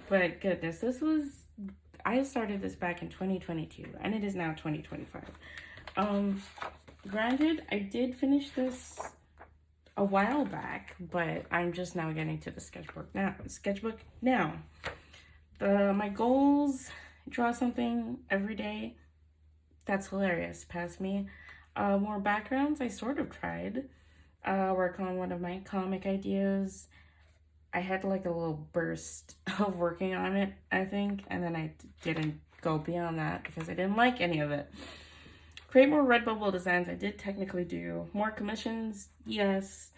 But goodness, I started this back in 2022 and it is now 2025. Um, Granted, I did finish this a while back, but I'm just now getting to the sketchbook now. My goals, draw something every day. That's hilarious. Past me. More backgrounds, I sort of tried. Work on one of my comic ideas. I had like a little burst of working on it, I think, and then I didn't go beyond that because I didn't like any of it. Create more Redbubble designs, I did technically do. More commissions, yes.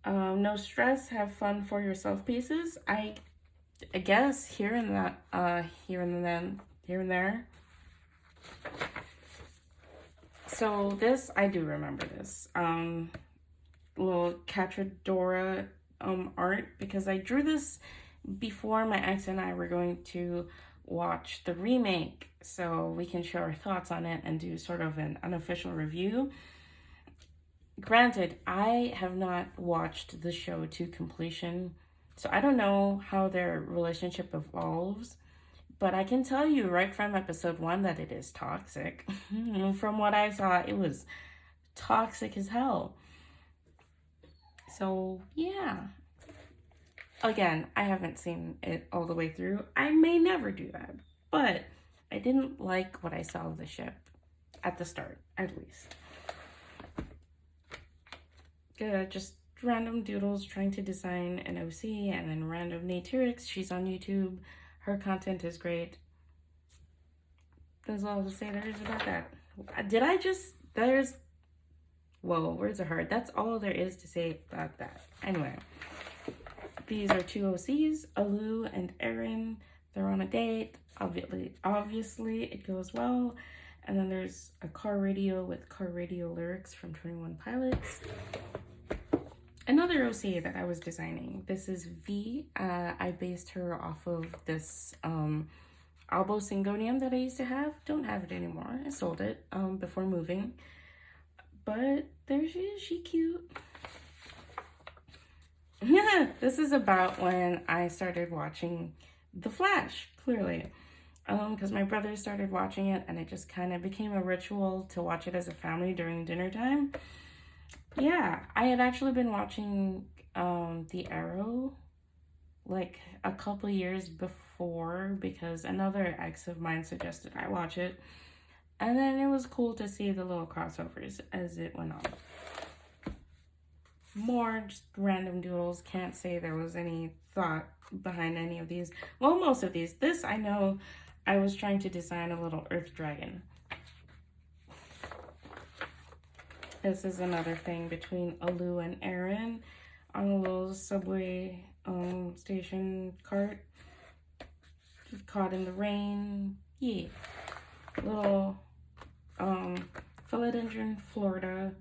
No stress, have fun for yourself pieces. I guess here and there. So this, I do remember this. Little Catradora art, because I drew this before my ex and I were going to watch the remake, so we can share our thoughts on it and do sort of an unofficial review. Granted, I have not watched the show to completion, so I don't know how their relationship evolves, but I can tell you right from episode 1 that it is toxic. From what I saw, it was toxic as hell. So, yeah. Again, I haven't seen it all the way through. I may never do that. But I didn't like what I saw of the ship. At the start, at least. Just random doodles trying to design an OC, and then random Natyrix. She's on YouTube. Her content is great. That's all to say there is about that. Whoa, words are hard. That's all there is to say about that. Anyway, these are two OCs, Alu and Erin. They're on a date. Obviously, it goes well. And then there's a car radio with car radio lyrics from 21 Pilots. Another OC that I was designing. This is V. I based her off of this Albo Syngonium that I used to have. Don't have it anymore. I sold it before moving. But there she is. She cute. This is about when I started watching The Flash, clearly. Because my brother started watching it, and it just kind of became a ritual to watch it as a family during dinner time. Yeah, I had actually been watching The Arrow like a couple years before because another ex of mine suggested I watch it. And then it was cool to see the little crossovers as it went on. More just random doodles. Can't say there was any thought behind any of these. Well, most of these. This, I know I was trying to design a little earth dragon. This is another thing between Alu and Erin on a little subway station cart. Just caught in the rain. Yeah. Little philodendron Florida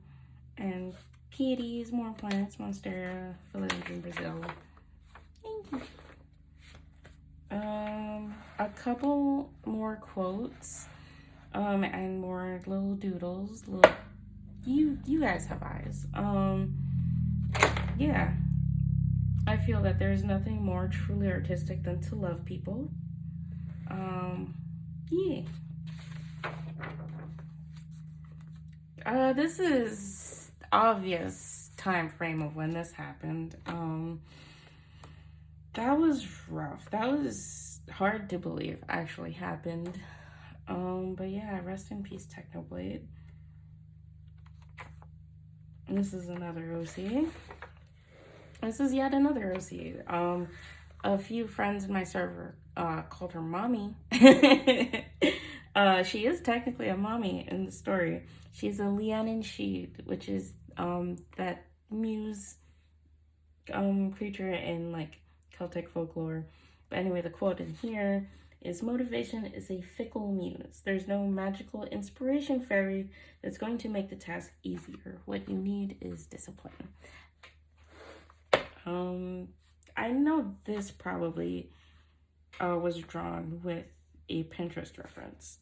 and kitties, more plants, Monstera, philodendron Brazil. Thank you. A couple more quotes and more little doodles. You guys have eyes. Yeah. I feel that there's nothing more truly artistic than to love people. Yeah. This is obvious time frame of when this happened. That was rough. That was hard to believe actually happened. But yeah, rest in peace, Technoblade. This is another OC. This is yet another OC. A few friends in my server called her mommy. She is technically a mommy in the story. She's a Lianin Sheed, which is that muse creature in like Celtic folklore. But anyway, the quote in here is, motivation is a fickle muse. There's no magical inspiration fairy that's going to make the task easier. What you need is discipline. I know this probably was drawn with a Pinterest reference.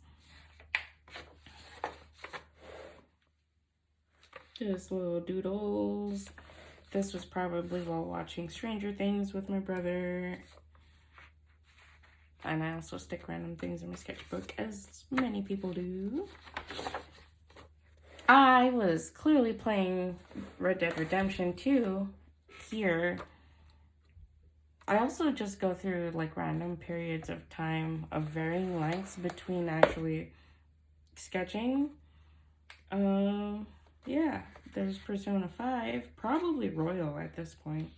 Just little doodles. This was probably while watching Stranger Things with my brother. And I also stick random things in my sketchbook, as many people do. I was clearly playing Red Dead Redemption 2 here. I also just go through like random periods of time of varying lengths between actually sketching. Yeah, there's Persona 5, probably Royal at this point.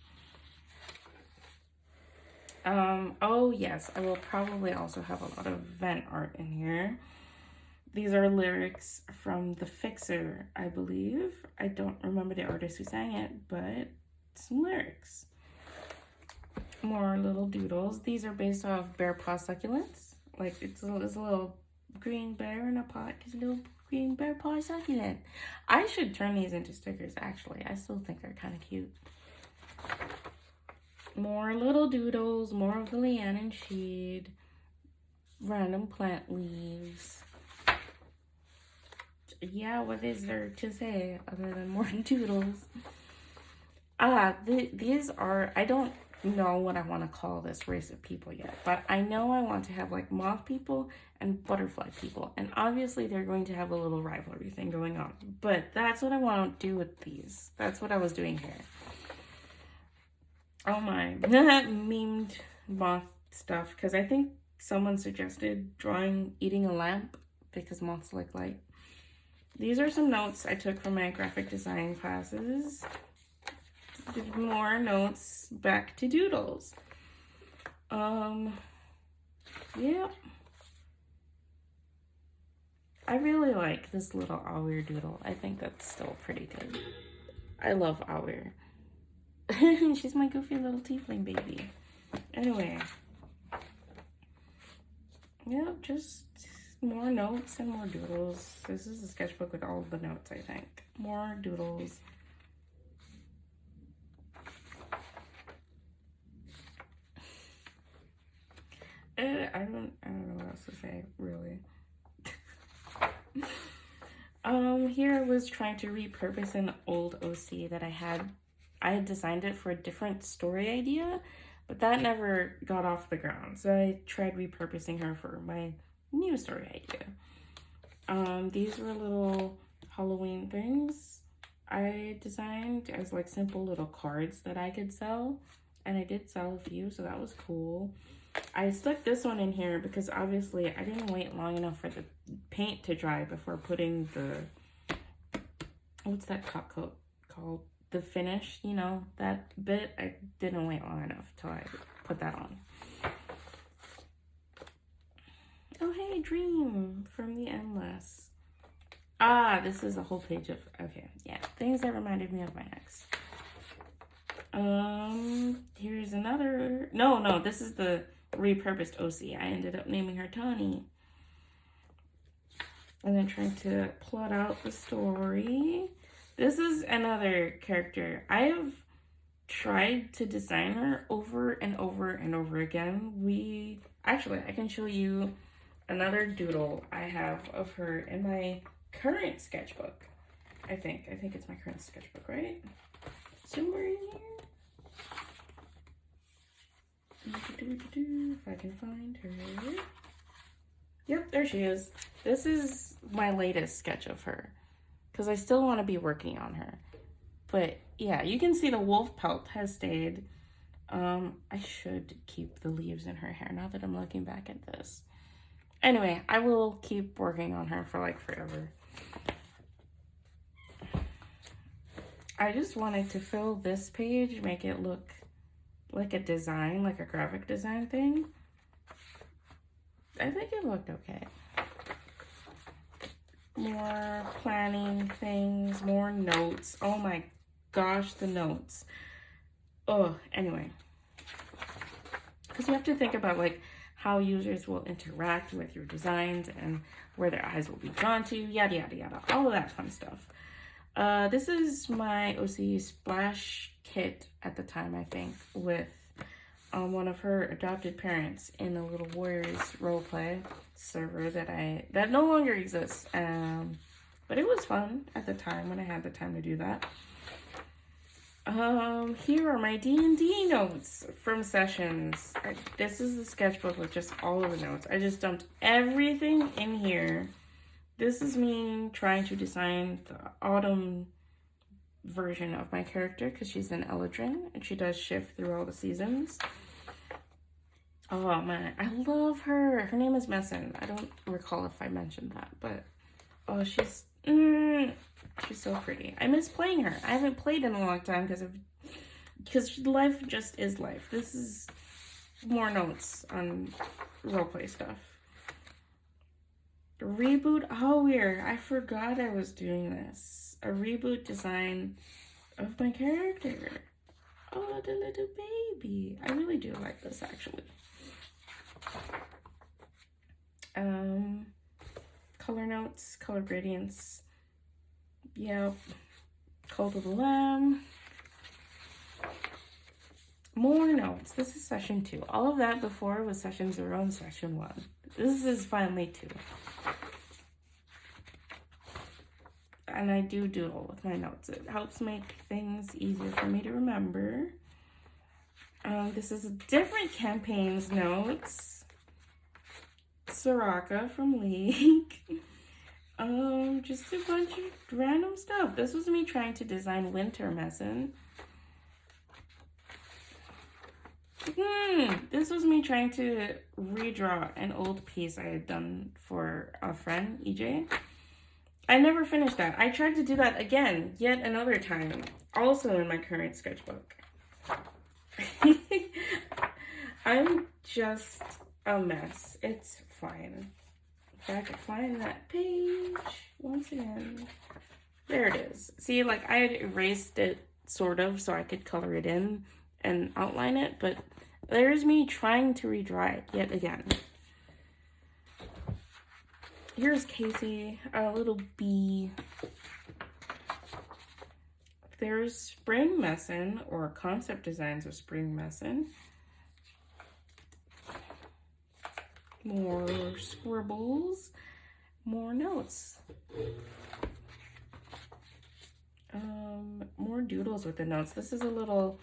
Oh yes, I will probably also have a lot of vent art in here. These are lyrics from The Fixer, I believe. I don't remember the artist who sang it, but some lyrics. More little doodles. These are based off bear paw succulents. Like, it's a little green bear in a pot. It's a little green bear paw succulent. I should turn these into stickers, actually. I still think they're kind of cute. More little doodles. More of the Leannan shade. Random plant leaves. Yeah, what is there to say other than more doodles? These are, I don't know what I want to call this race of people yet, but I know I want to have like moth people and butterfly people, and obviously they're going to have a little rivalry thing going on, but that's what I want to do with these. That's what I was doing here. Oh my, memed moth stuff, because I think someone suggested drawing eating a lamp because moths like light. These are some notes I took from my graphic design classes. More notes back to doodles. Yeah. I really like this little Awir doodle. I think that's still pretty good. I love Awir. She's my goofy little tiefling baby. Anyway. Yeah, just more notes and more doodles. This is a sketchbook with all of the notes, I think. More doodles. I don't know what else to say, really. Here I was trying to repurpose an old OC that I had. I had designed it for a different story idea, but that never got off the ground. So I tried repurposing her for my new story idea. These were little Halloween things I designed as like simple little cards that I could sell. And I did sell a few, so that was cool. I stuck this one in here because obviously I didn't wait long enough for the paint to dry before putting the, what's that top coat called? The finish, you know, that bit. I didn't wait long enough till I put that on. Oh, hey, Dream from the Endless. Ah, this is a whole page of, okay, yeah, things that reminded me of my ex. Here's another, no, this is the repurposed OC. I ended up naming her Tawny. And then trying to plot out the story. This is another character. I have tried to design her over and over and over again. Actually, I can show you another doodle I have of her in my current sketchbook. I think it's my current sketchbook, right? Somewhere in here. If I can find her. Yep, there she is. This is my latest sketch of her because I still want to be working on her. But yeah, you can see the wolf pelt has stayed. I should keep the leaves in her hair now that I'm looking back at this. Anyway, I will keep working on her for like forever. I just wanted to fill this page, make it look like a design, like a graphic design thing. I think it looked okay. More planning things, more notes. Oh my gosh, the notes. Oh, anyway. Because you have to think about like how users will interact with your designs and where their eyes will be drawn to, yada, yada, yada. All of that fun stuff. This is my OC splash kit at the time, I think, with one of her adopted parents in a little Warriors roleplay server that no longer exists. But it was fun at the time when I had the time to do that. Here are my D&D notes from sessions. This is the sketchbook with just all of the notes. I just dumped everything in here. This is me trying to design the autumn version of my character because she's an Eladrin and she does shift through all the seasons. Oh man, I love her. Her name is Messin. I don't recall if I mentioned that, but oh, she's so pretty. I miss playing her. I haven't played in a long time because life just is life. This is more notes on roleplay stuff. Reboot. Oh, weird. I forgot I was doing this. A reboot design of my character. Oh, the little baby. I really do like this, actually. Color notes, color gradients. Yep. Cult of the Lamb. More notes. This is session 2. All of that before was session 0 and session 1. This is finally 2. And I do doodle with my notes. It helps make things easier for me to remember. This is a different campaign's notes. Soraka from League. Just a bunch of random stuff. This was me trying to design Winter Messin. This was me trying to redraw an old piece I had done for a friend, EJ. I never finished that. I tried to do that again, yet another time, also in my current sketchbook. I'm just a mess. It's fine. If I could find that page once again. There it is. See, like I had erased it sort of so I could color it in and outline it, but there's me trying to redraw it yet again. Here's Casey, a little bee. There's Spring Messin, or concept designs of Spring Messin. More scribbles, more notes. More doodles with the notes. This is a little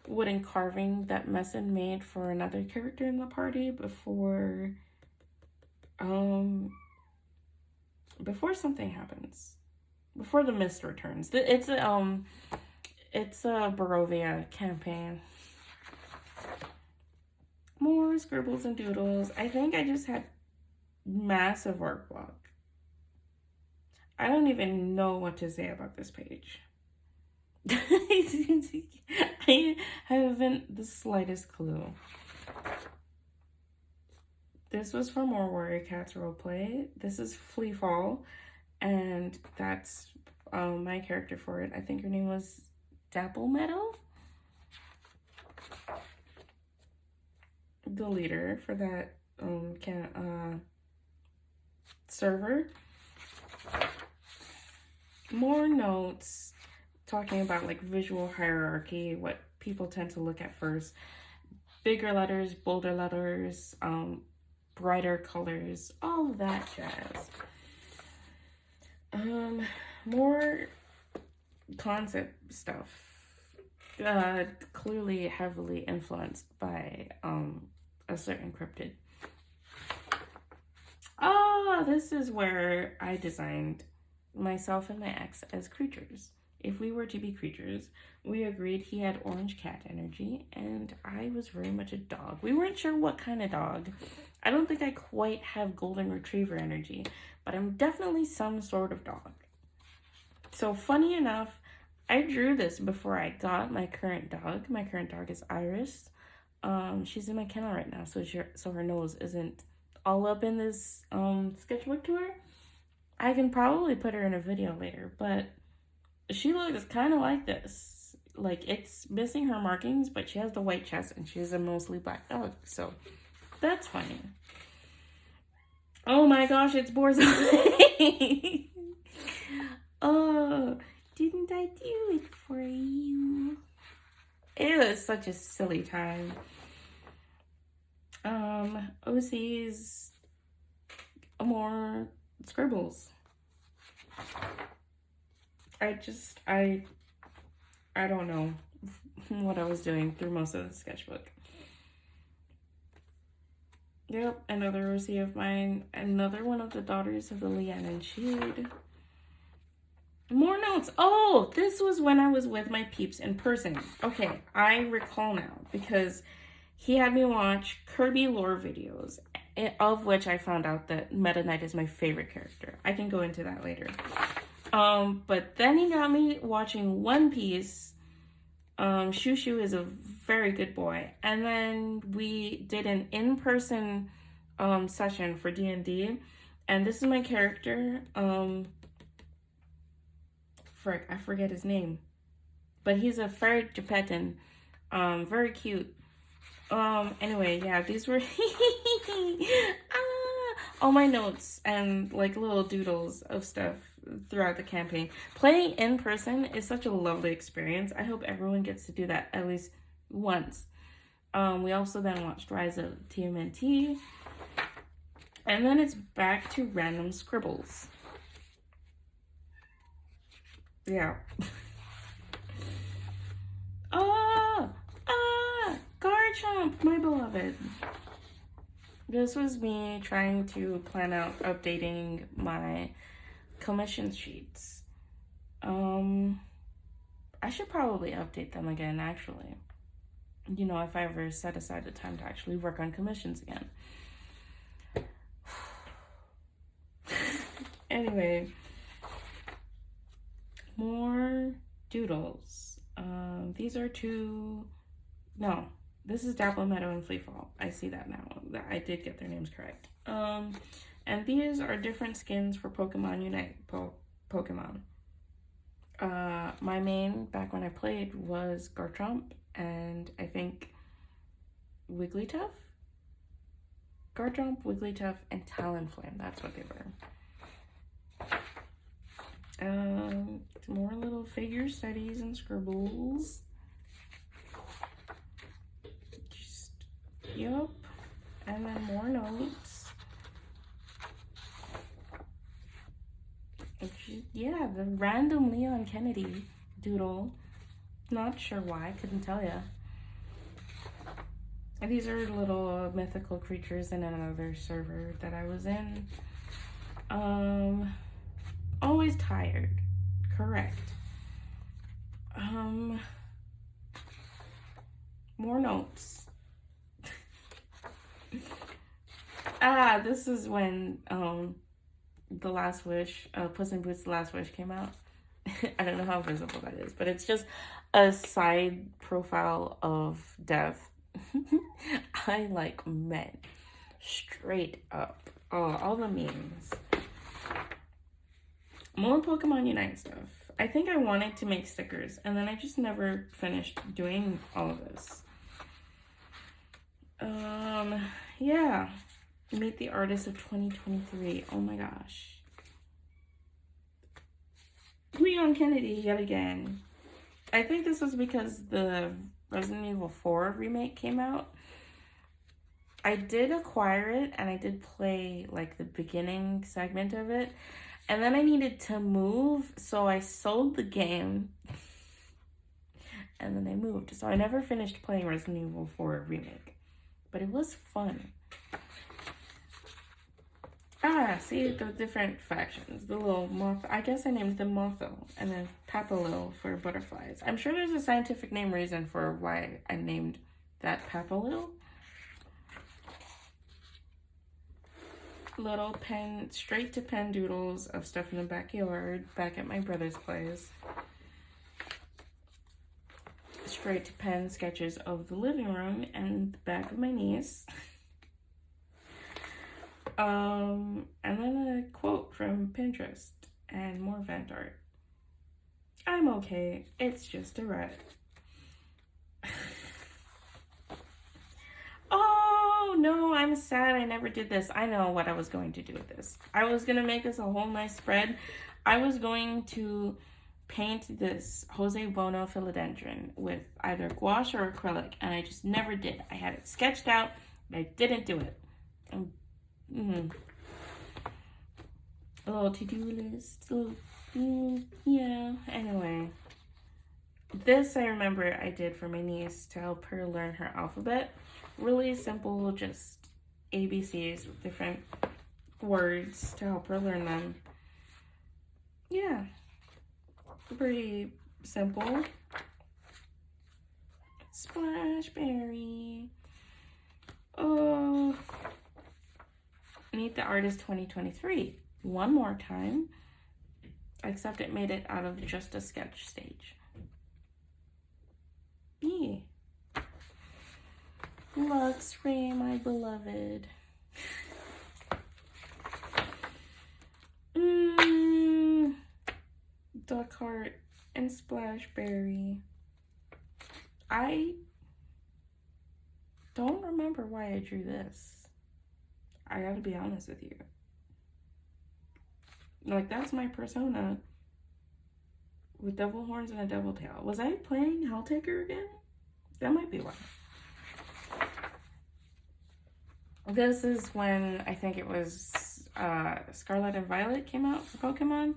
wooden carving that Messin made for another character in the party before something happens. Before the mist returns. It's a Barovia campaign. More scribbles and doodles. I think I just had massive art block. I don't even know what to say about this page. I haven't the slightest clue. This was for more Warrior Cats roleplay. This is Flea Fall, and that's my character for it. I think her name was Dapple Meadow, the leader for that server. More notes talking about like visual hierarchy, what people tend to look at first. Bigger letters, bolder letters, brighter colors, all of that jazz. More concept stuff. Clearly heavily influenced by a certain cryptid. This is where I designed myself and my ex as creatures. If we were to be creatures, we agreed he had orange cat energy and I was very much a dog. We weren't sure what kind of dog. I don't think I quite have golden retriever energy, but I'm definitely some sort of dog. So funny enough, I drew this before I got my current dog. My current dog is Iris. She's in my kennel right now, so her nose isn't all up in this sketchbook tour. I can probably put her in a video later, but she looks kind of like this. Like, it's missing her markings, but she has the white chest and she's a mostly black dog, so that's funny. Oh my gosh, it's Borzoi. Oh, didn't I do it for you? It was such a silly time. OC's more scribbles. I I don't know what I was doing through most of the sketchbook. Yep, another Rosie of mine. Another one of the daughters of the Leanne and Shade. More notes. Oh, this was when I was with my peeps in person. Okay, I recall now because he had me watch Kirby lore videos, of which I found out that Meta Knight is my favorite character. I can go into that later. But then he got me watching One Piece. Shushu is a very good boy. And then we did an in-person session for D&D. And this is my character. I forget his name. But he's a fairy Japetan. Very cute. Anyway, yeah, these were all my notes and like little doodles of stuff throughout the campaign. Playing in person is such a lovely experience. I hope everyone gets to do that at least once. We also then watched Rise of TMNT. And then it's back to random scribbles. Yeah. Garchomp, my beloved. This was me trying to plan out updating my commission sheets. I should probably update them again, actually. You know, if I ever set aside the time to actually work on commissions again. Anyway, more doodles. These are two... No, this is Dapple Meadow and Fleefall. I see that now. I did get their names correct. And these are different skins for Pokemon Unite Pokemon. My main, back when I played, was Garchomp and I think Wigglytuff? Garchomp, Wigglytuff, and Talonflame. That's what they were. More little figure studies and scribbles. Yup. And then more notes. Yeah, the random Leon Kennedy doodle. Not sure why, couldn't tell ya. And these are little mythical creatures in another server that I was in. Always tired. Correct. More notes. This is when The Last Wish, Puss in Boots: The Last Wish came out. I don't know how visible that is, but it's just a side profile of Death. I like men. Straight up. Oh, all the memes. More Pokemon Unite stuff. I think I wanted to make stickers, and then I just never finished doing all of this. Yeah. Meet the artist of 2023. Oh my gosh. Leon Kennedy yet again. I think this was because the Resident Evil 4 remake came out. I did acquire it and I did play like the beginning segment of it. And then I needed to move, so I sold the game. And then I moved. So I never finished playing Resident Evil 4 remake. But it was fun. See the different factions. The little moth. I guess I named them Motho and then Papalil for butterflies. I'm sure there's a scientific name reason for why I named that Papalil. Little pen, straight to pen doodles of stuff in the backyard, back at my brother's place. Straight to pen sketches of the living room and the back of my niece. And then a quote from Pinterest and more vent art. I'm okay. It's just a rut. Oh no, I'm sad I never did this. I know what I was going to do with this. I was going to make this a whole nice spread. I was going to paint this Jose Bono philodendron with either gouache or acrylic, and I just never did. I had it sketched out, but I didn't do it. A little to-do list. Yeah, anyway. This I remember I did for my niece to help her learn her alphabet. Really simple, just ABCs, different words to help her learn them. Yeah, pretty simple. Splashberry. Oh, Meet the Artist 2023. One more time, except it made it out of just a sketch stage. Yeah. Luxray, my beloved. Duck Heart and Splashberry. I don't remember why I drew this. I gotta be honest with you. Like, that's my persona with devil horns and a devil tail. Was I playing Helltaker again? That might be why. This is when I think it was Scarlet and Violet came out for Pokemon.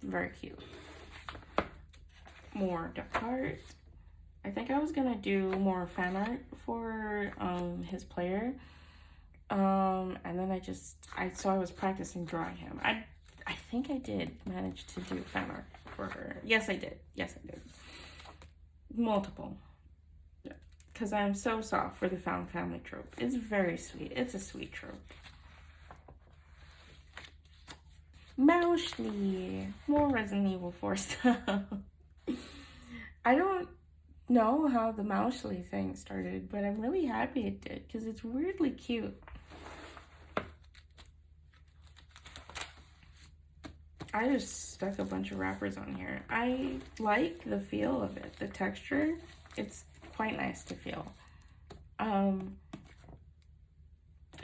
Very cute. More Duck Heart. I think I was gonna do more fan art for his player. And then I was practicing drawing him. I think I did manage to do fan art for her. Yes, I did. Multiple. Because I'm so soft for the found family trope. It's very sweet. It's a sweet trope. Moushly. More Resident Evil 4 stuff. I don't know how the Moushly thing started, but I'm really happy it did because it's weirdly cute. I just stuck a bunch of wrappers on here. I like the feel of it, the texture. It's quite nice to feel. I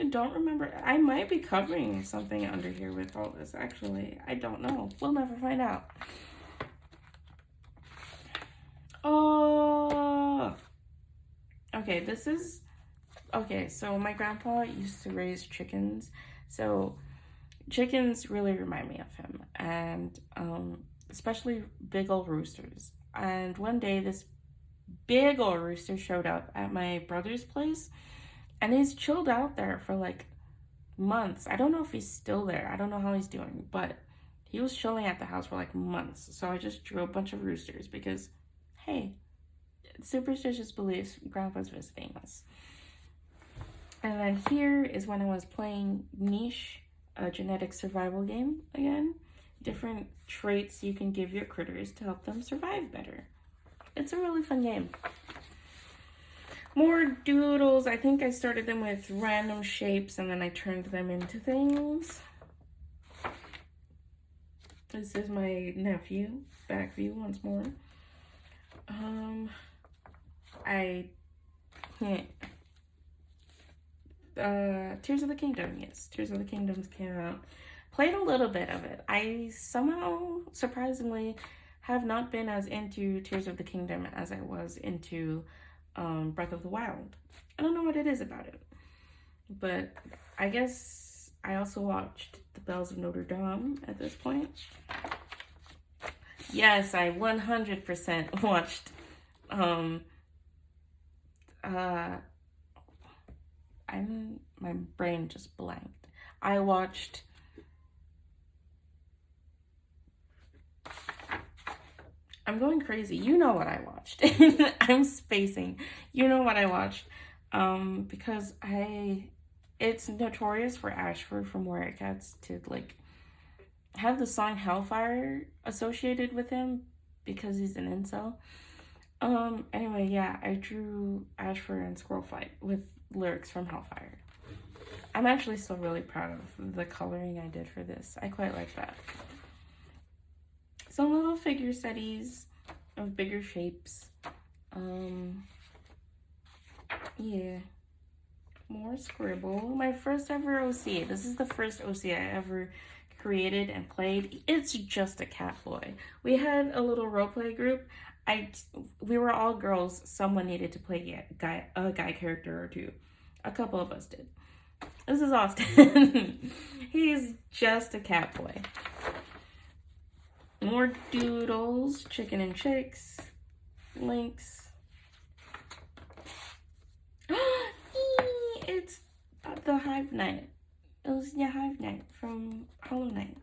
don't remember. I might be covering something under here with all this, actually. I don't know. We'll never find out. Oh! Okay, so my grandpa used to raise chickens. So chickens really remind me of him, and especially big old roosters. And one day this big old rooster showed up at my brother's place, and he's chilled out there for like months. I don't know if he's still there. I don't know how he's doing, but he was chilling at the house for like months. So I just drew a bunch of roosters because, hey, superstitious beliefs, grandpa's visiting us. And then here is when I was playing Niche, a genetic survival game again. Different traits you can give your critters to help them survive better. It's a really fun game. More doodles. I think I started them with random shapes and then I turned them into things. This is my nephew. Back view once more. Tears of the Kingdom. Yes, Tears of the Kingdom came out. Played a little bit of it. I somehow, surprisingly, have not been as into Tears of the Kingdom as I was into Breath of the Wild. I don't know what it is about it. But I guess I also watched The Bells of Notre Dame at this point. Yes, I 100% watched my brain just blanked. I watched I'm going crazy. You know what I watched. I'm spacing. You know what I watched. Because it's notorious for Ashford from Warrior Cats to like have the song Hellfire associated with him because he's an incel. Anyway, yeah, I drew Ashford and Squirrel Fight with lyrics from Hellfire. I'm actually still really proud of the coloring I did for this. I quite like that. Some little figure setties of bigger shapes. Yeah. More scribble. My first ever OC. This is the first OC I ever created and played. It's just a cat boy. We had a little roleplay group. We were all girls. Someone needed to play a guy character or two. A couple of us did. This is Austin. He's just a cat boy. More doodles, chicken and chicks, links. It's the Hive Knight. It was Hive Knight from Hollow Knight.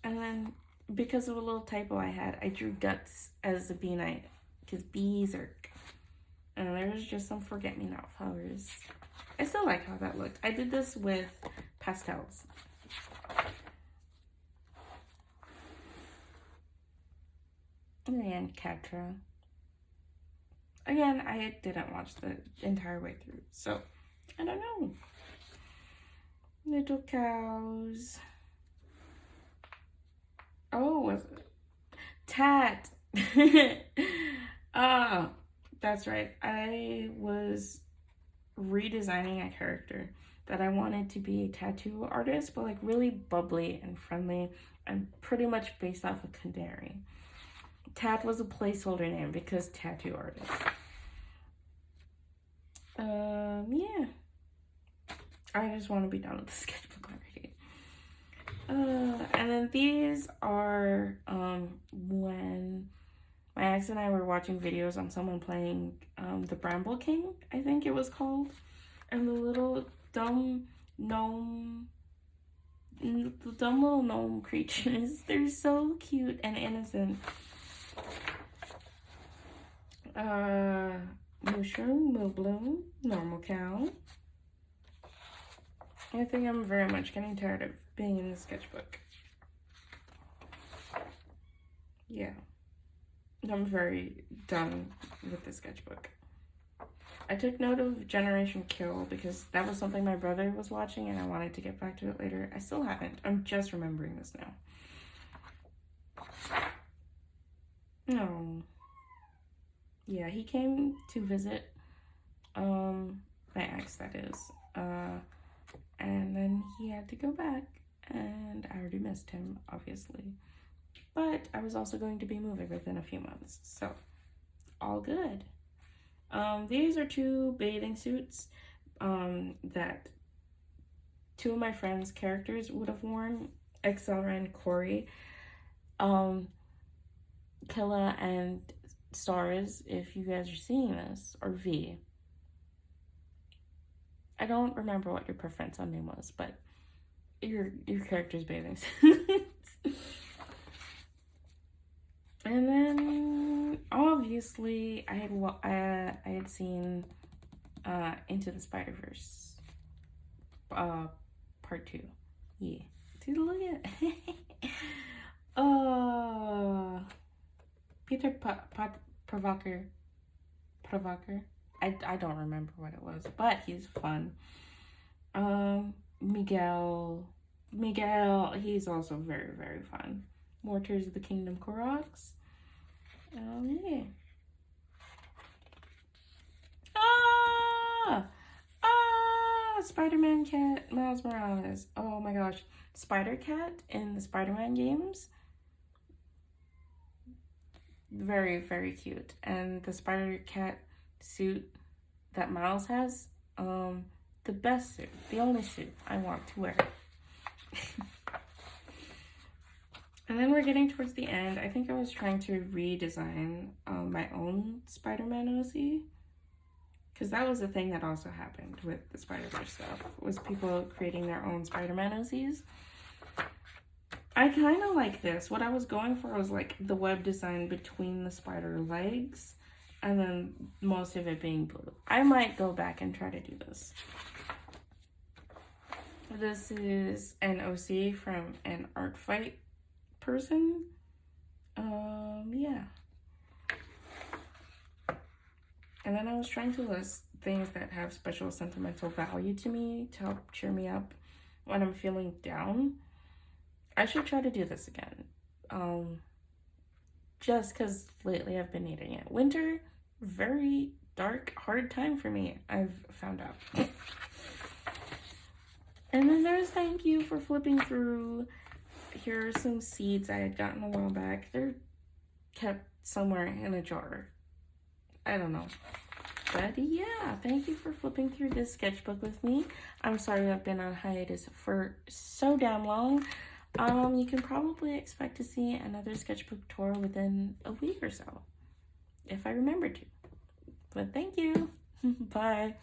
And then, because of a little typo I had, I drew Guts as a bee knight. Because bees are... And there was just some forget-me-not flowers. I still like how that looked. I did this with pastels. And Catra. Again, I didn't watch the entire way through, so I don't know. Little cows. Oh, was it? Tat. Ah, that's right. I was redesigning a character that I wanted to be a tattoo artist, but like really bubbly and friendly and pretty much based off of Canary. Tat was a placeholder name because tattoo artist. Yeah. I just want to be done with the sketchbook already. And then these are when my ex and I were watching videos on someone playing the Bramble King, I think it was called. And the little dumb gnome, the dumb little gnome creatures, they're so cute and innocent. Mushroom, Moobloom, normal cow. I think I'm very much getting tired of being in the sketchbook. Yeah. I'm very done with the sketchbook. I took note of Generation Kill because that was something my brother was watching and I wanted to get back to it later. I still haven't. I'm just remembering this now. No. Yeah, he came to visit my ex, that is. And then he had to go back and I already missed him, obviously. But I was also going to be moving within a few months, so all good. These are two bathing suits that two of my friends' characters would have worn, Excella and Corey. Killa and Stars, if you guys are seeing this, or V. I don't remember what your preference on name was, but your character's bathing suits. And then obviously I had seen Into the Spider-Verse part 2. Yeah. Dude, look at Peter Provoker. I don't remember what it was, but he's fun. Miguel, he's also very, very fun. More Tears of the Kingdom Koroks. Yeah. Spider-Man cat, Miles Morales. Oh my gosh. Spider-Cat in the Spider-Man games. Very, very cute. And the Spider-Cat suit that Miles has, the best suit, the only suit I want to wear. And then we're getting towards the end. I think I was trying to redesign my own Spider-Man OC. Because that was the thing that also happened with the Spider-Verse stuff, was people creating their own Spider-Man OCs. I kind of like this. What I was going for was like the web design between the spider legs and then most of it being blue. I might go back and try to do this. This is an OC from an art fight person. Yeah. And then I was trying to list things that have special sentimental value to me to help cheer me up when I'm feeling down. I should try to do this again. Just because lately I've been needing it. Winter, very dark, hard time for me, I've found out. And then there's thank you for flipping through. Here are some seeds I had gotten a while back. They're kept somewhere in a jar. I don't know. But yeah, thank you for flipping through this sketchbook with me. I'm sorry I've been on hiatus for so damn long. You can probably expect to see another sketchbook tour within a week or so, if I remember to. But thank you. Bye.